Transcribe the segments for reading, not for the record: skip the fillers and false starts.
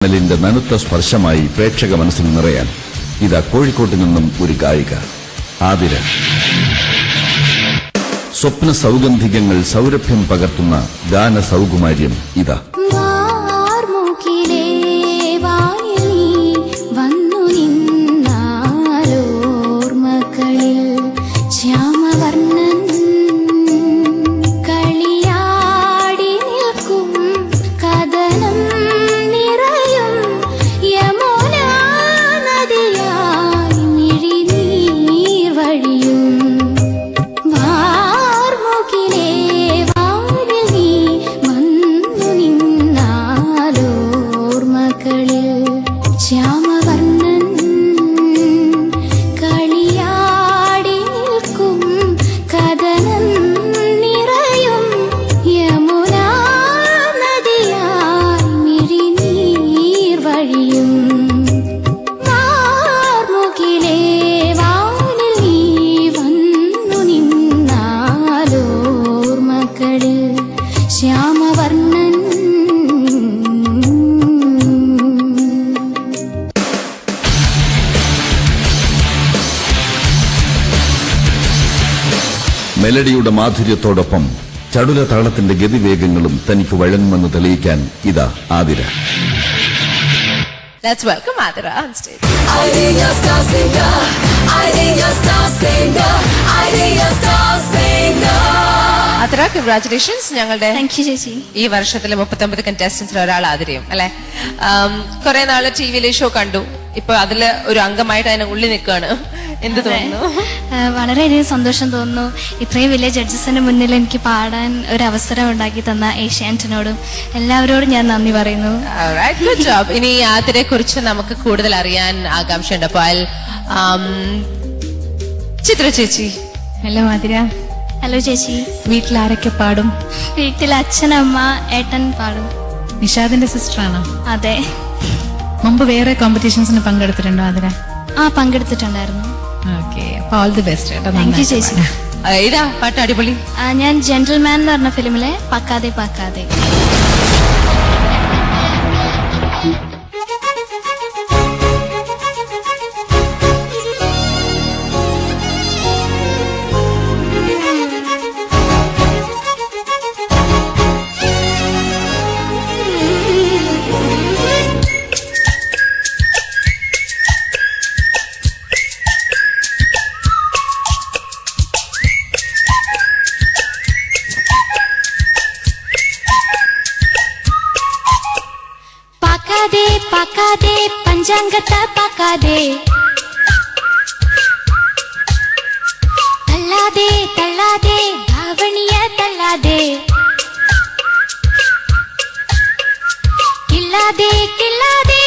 മണലിന്റെ നനുത്ത സ്പർശമായി പ്രേക്ഷക മനസ്സിൽ നിറയാൻ ഇതാ കോഴിക്കോട്ട് നിന്നും ഒരു ഗായിക ആതിര. സ്വപ്ന സൗഗന്ധികങ്ങൾ സൗരഭ്യം പകർത്തുന്ന ഗാന സൗകുമാര്യം ഇതാ. മെലഡിയുടെ മാധുര്യത്തോടൊപ്പം ചടുല താളത്തിന്റെ ഗതിവേഗങ്ങളും തനിക്ക് വഴങ്ങുമെന്ന് തെളിയിക്കാൻ ഇതാ Athira. Let's welcome Adira on stage. Adira, congratulations. ഞങ്ങളുടെ ഈ വർഷത്തിലെ 39 കണ്ടസ്റ്റന്റ്സിൽ ഒരാൾ ആതിരയും അല്ലെ. കുറെ നാള് ടിവിയിലെ ഷോ കണ്ടു, ഇപ്പൊ അതില് ഒരു അംഗമായിട്ട് അതിന് ഉള്ളിൽ നിൽക്കുകയാണ്. എന്ത് തോന്നുന്നു? വളരെയധികം സന്തോഷം തോന്നുന്നു. ഇത്രയും വലിയ ജഡ്ജസിന് മുന്നിൽ എനിക്ക് പാടാൻ ഒരു അവസരം ഉണ്ടാക്കി തന്ന ഏഷ്യാനെറ്റിനോടും എല്ലാവരോടും ഞാൻ നന്ദി പറയുന്നു. Good job. ഇനി ആതിരയെ കുറിച്ച് നമുക്ക് കൂടുതൽ അറിയാൻ ആകാംക്ഷയുണ്ട്. അപ്പോൾ ചിത്ര ചേച്ചി. ഹലോ ആതിര. ഹലോ ചേച്ചി. വീട്ടിൽ ആരൊക്കെ പാടും? വീട്ടിൽ അച്ഛൻ, അമ്മ, ഏട്ടൻ പാടും. നിഷാദിന്റെ സിസ്റ്റർ ആണോ? അതെ. മുമ്പ് വേറെ കോമ്പറ്റീഷൻസിന് പങ്കെടുത്തിട്ടുണ്ടോ ആതിര? പങ്കെടുത്തിട്ടുണ്ടായിരുന്നു. Okay, all the best. Thank you ചേച്ചി. ഏതാ പാട്ട് അടിപൊളി? ഞാൻ ജെന്റിൽമാൻ എന്ന് പറഞ്ഞ ഫിലിമിലെ പക്കാതെ പക്കാതെ. പക്കാതെ പഞ്ചാംഗത്തെ പക്കാതെ, തള്ളാതെ തള്ളാതെ ധാവണിയ തള്ളാതെ, കില്ലാതെ കില്ലാതെ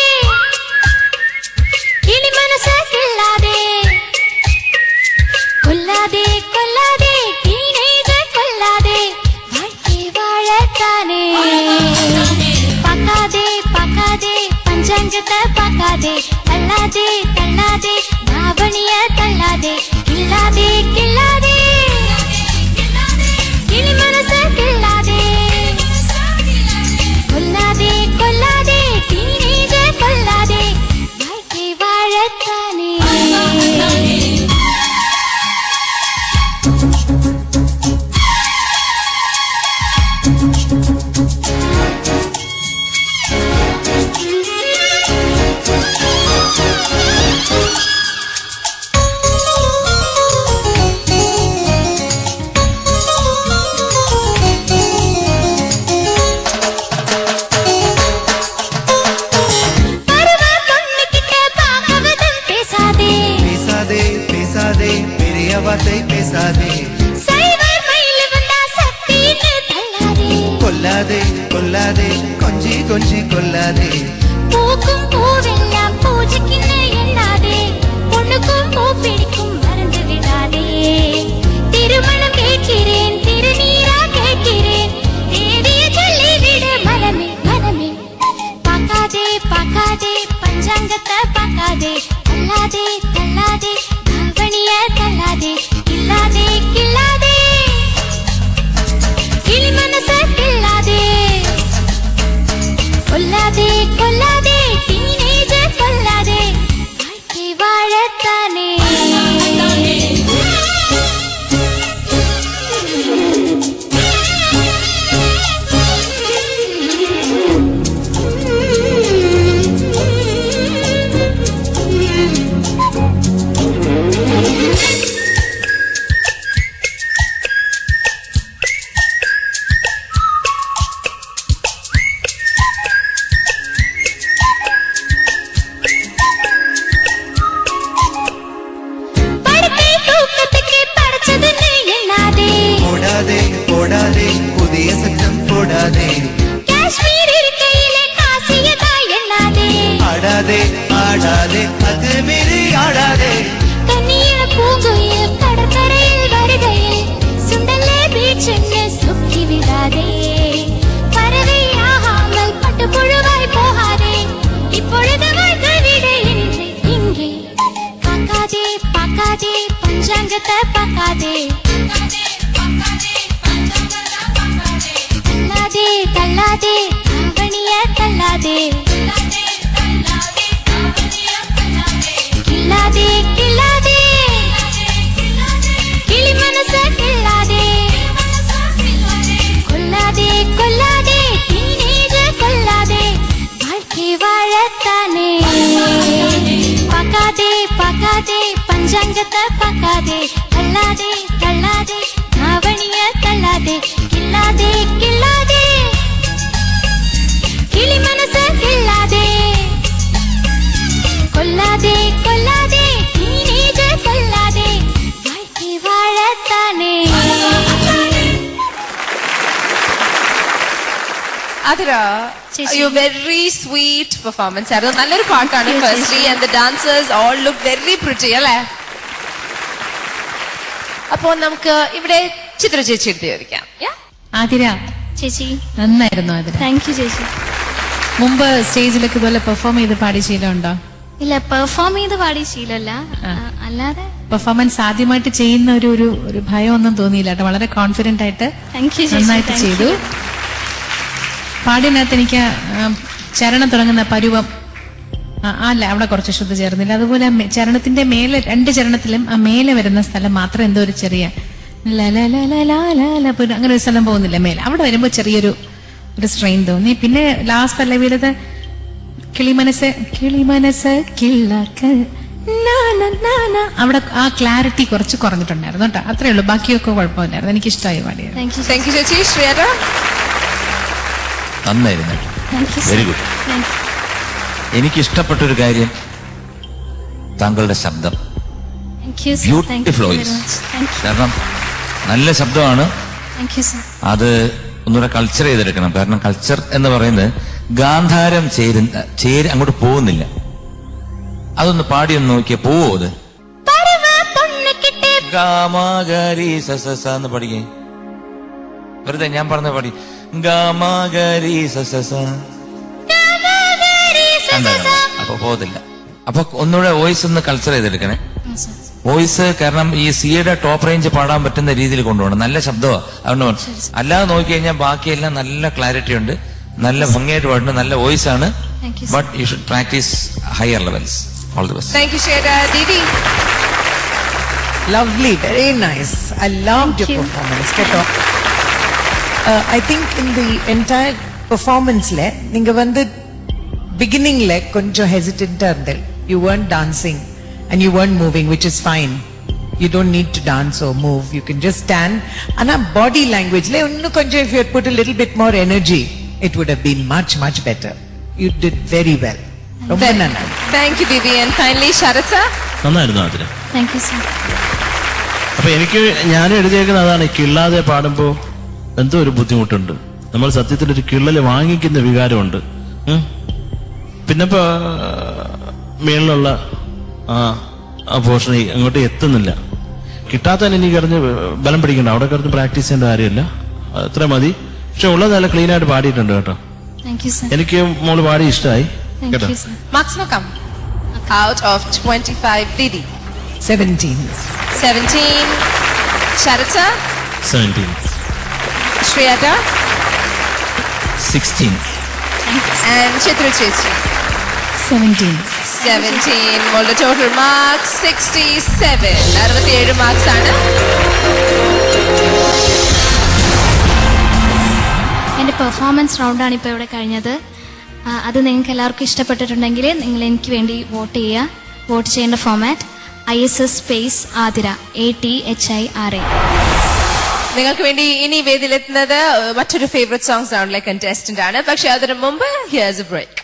കിളി മനസ്സ് കില്ലാതെ, കൊല്ലാതെ കൊല്ലാതെ ടീനേജ് കൊല്ലാതെ വാഴ്ത്തി വാഴത്താനേ. പക്കാതെ പക്കാതെ പഞ്ചാംഗത്തെ പക്കാതെ, തള്ളാതെ തള്ളാതെ ധാവണിയ തള്ളാതെ, കില്ലാതെ കില്ലാതെ കിളി മനസ്സ് കില്ലാതെ, കൊല്ലാതെ കൊല്ലാതെ ടീനേജ് കൊല്ലാതെ വാഴ്ത്തി വാഴത്താനേ. കൊല്ലാതെ കൊല്ലാതെ കൊഞ്ചി കൊഞ്ചി കൊല്ലാതെ, പൂക്കും പൂവെല്ലാം പൂജയ്ക്കിന്ന് എണ്ണാതെ, പൊണ്ണുക്കും പൂ പിടിക്കും മറന്നു വിടാതെ, തിരുമണം കേட்கிறேன் തിരുനീരാ കേட்கிறேன், ദേവിയെ ചൊല്ലി വിട് മനമേ മനമേ. പക്കാതെ പക്കാതെ പഞ്ചാംഗത്തെ പക്കാതെ, തള്ളാതെ തള്ളാതെ ധാവണിയ തള്ളാതെ, കില്ലാതെ കില്ലാതെ കിളി മനസ്സ് കില്ലാതെ, കൊല്ലാതെ കൊല്ലാതെ കൊല്ലാതെ ആടാതെ അത് മേരി ആടാതെ കന്നിയ പൂങ്കുയിൽ കടക്കരയിൽ വരുകയിൽ സുണ്ടല്ലേ ബീച്ചിനെ സുഖി വിടാതെ പറവയാഹാമൽ പട്ടുപുഴുവായി പോകാതെ ഇപ്പോഴത് വൈകവിടെ ഇங்கே പാക്കാതെ പാക്കാതെ പഞ്ചാംഗത്തെ പാക്കാതെ തല്ലാതെ തല്ലാതെ ആവണിയെ തല്ലാതെ കില്ലാതെ കില്ലാതെ കിളി മനസ്സ് കില്ലാതെ കൊല്ലാതെ കൊല്ലാതെ ടീനേജ് കൊല്ലാതെ வாழ்க்கை வாழத்தானே பார்க்காதே பார்க்காதே பஞ்சாங்கத்தை பார்க்காதே தள்ளாதே தள்ளாதே ஆவணிய தள்ளாதே கில்லாதே கில்லாதே கிளி மனசு கில்லாதே கொல்லாதே கொல்லாதே டீனேஜ் கொல்லாதே வாழ்க்கை வாழத்தானே Adira, you very sweet performance. ആയിരുന്നു നല്ലൊരു പാട്ടാണ് firstly and the dancers all look very pretty അല്ലേ? അപ്പോ നമുക്ക് ഇവിടെ ചിത്ര ചേച്ചി എടുത്ത് ചോദിക്കാം. ആതിര ചേച്ചി നന്നായിരുന്നു. ആതിര താങ്ക് യു ചേച്ചി. മുമ്പ് സ്റ്റേജിലൊക്കെ ഇതുപോലെ പെർഫോം ചെയ്ത് പാടി ശീലമുണ്ടോ? ഇല്ല, പെർഫോം ചെയ്ത് പാടി ശീലമല്ല, അല്ലാതെ പെർഫോമൻസ് ആദ്യമായിട്ട് ചെയ്യുന്ന ഒരു ഭയം ഒന്നും തോന്നിയില്ല കേട്ടോ. വളരെ കോൺഫിഡന്റ് ആയിട്ട് താങ്ക് യു നന്നായിട്ട് ചെയ്തു. പാടിനകത്ത് എനിക്ക് ചരണം തുടങ്ങുന്ന പരുവം അല്ല, അവിടെ കുറച്ച് ശ്രദ്ധ ചേർന്നില്ല. അതുപോലെ ചരണത്തിന്റെ മേലെ, രണ്ട് ചരണത്തിലും ആ മേലെ വരുന്ന സ്ഥലം മാത്രം എന്തോ ഒരു ചെറിയ അങ്ങനെ ഒരു സ്ഥലം പോകുന്നില്ല മേലെ. അവിടെ വരുമ്പോ ചെറിയൊരു സ്ട്രെയിൻ തോന്നി. പിന്നെ ലാസ്റ്റ് പല്ലവിയിലത് കിളിമനസ് കിളിമനസ് കിള്ളക്ക് അവിടെ ആ ക്ലാരിറ്റി കുറച്ച് കുറഞ്ഞിട്ടുണ്ടായിരുന്നു കേട്ടോ. അത്രേ ഉള്ളൂ, ബാക്കിയൊക്കെ കുഴപ്പമില്ലായിരുന്നു. എനിക്ക് ഇഷ്ടമായി പാടിയത്. താങ്ക് യു ചേച്ചി. ശ്രീയേട്ടാ നന്നായിരുന്നു, വെരി ഗുഡ്. എനിക്കിഷ്ടപ്പെട്ടൊരു കാര്യം താങ്കളുടെ ശബ്ദം, ബ്യൂട്ടിഫുൾ വോയിസ്. കാരണം നല്ല ശബ്ദമാണ്, അത് ഒന്നുകൂടെ കൾച്ചർ ചെയ്തെടുക്കണം. കാരണം കൾച്ചർ എന്ന് പറയുന്നത് ഗാന്ധാരം അങ്ങോട്ട് പോകുന്നില്ല. അതൊന്ന് പാടിയൊന്ന് നോക്കിയാ പോവോ? അത് ഗാമാഗരി സസ എന്ന് പഠിക്കേ, വെറുതെ ഞാൻ പറഞ്ഞ പാടി ഗാമാഗരി സസ. അപ്പൊ പോകത്തില്ല. അപ്പൊ ഒന്നുകൂടെ വോയിസ് ഒന്ന് കൾച്ചർ ചെയ്തെടുക്കണേ. വോയിസ് കാരണം ഈ സിയുടെ ടോപ്പ് റേഞ്ച് പാടാൻ പറ്റുന്ന രീതിയിൽ കൊണ്ടുപോകണം. നല്ല ശബ്ദമാണ്, അതുകൊണ്ട് അല്ലാതെ നോക്കിക്കഴിഞ്ഞാൽ ബാക്കിയെല്ലാം നല്ല ക്ലാരിറ്റി ഉണ്ട്, നല്ല ഭംഗിയായിട്ട് പാടുന്നു, നല്ല വോയിസ് ആണ്. But you should practice higher levels. All the best. Thank you ശ്രീയേട്ടാ. ദീദി Lovely, very nice. I loved your performance. Keto. I think in the entire performance le ninga vandu beginning le konja hesitant irundal. You weren't dancing and you weren't moving, which is fine. You don't need to dance or move. You can just stand. And our body language le unnu konja, if you had put a little bit more energy, it would have been much better. You did very well. Thank you Didi. And finally Sharat sir. നന്നായിരുന്നു അതിന്. Thank you sir. അപ്പൊ എനിക്ക് ഞാൻ എഴുതിയേക്കുന്ന അതാണ്, കിള്ളാതെ പാടുമ്പോ എന്തോ ഒരു ബുദ്ധിമുട്ടുണ്ട്. നമ്മൾ സത്യത്തിൽ ഒരു കിള്ളല് വാങ്ങിക്കുന്ന വികാരമുണ്ട്. പിന്നെ ഇപ്പൊ മേളിലുള്ള ആ പോർഷൻ അങ്ങോട്ട് എത്തുന്നില്ല. കിട്ടാത്തന്നെ എനിക്ക് അറിഞ്ഞ് ബലം പിടിക്കണ്ട, അവിടെ കിടന്ന് പ്രാക്ടീസ് ചെയ്യേണ്ട കാര്യമില്ല, അത്ര മതി. പക്ഷെ ഉള്ളത് നല്ല ക്ലീൻ ആയിട്ട് പാടിയിട്ടുണ്ട് കേട്ടോ. എനിക്ക് മോള് പാടി ഇഷ്ടമായി കേട്ടോ. Marks നോക്കാം. Out of 25, Didi 17. 17. Sharat sir 17. Shriyata 16. and Chitra Chechi 17. 17. മോളുടെ ടോട്ടൽ മാർക്സ് 67. 67 മാർക്സ് ആണ്. എൻ്റെ പെർഫോമൻസ് റൗണ്ടാണ് ഇപ്പോൾ ഇവിടെ കഴിഞ്ഞത്. അത് നിങ്ങൾക്ക് എല്ലാവർക്കും ഇഷ്ടപ്പെട്ടിട്ടുണ്ടെങ്കിൽ നിങ്ങൾ എനിക്ക് വേണ്ടി വോട്ട് ചെയ്യുക. വോട്ട് ചെയ്യേണ്ട format ISS space Athira ATHIRA. നിങ്ങൾക്ക് വേണ്ടി ഇനി വേദിയിലെത്തുന്നത് മറ്റൊരു ഫേവറേറ്റ് സോങ്സ് റൗണ്ടിലെ കണ്ടസ്റ്റന്റ് ആണ്. പക്ഷെ അതിനു മുമ്പ് ഹിയർസ് എ ബ്രേക്ക്.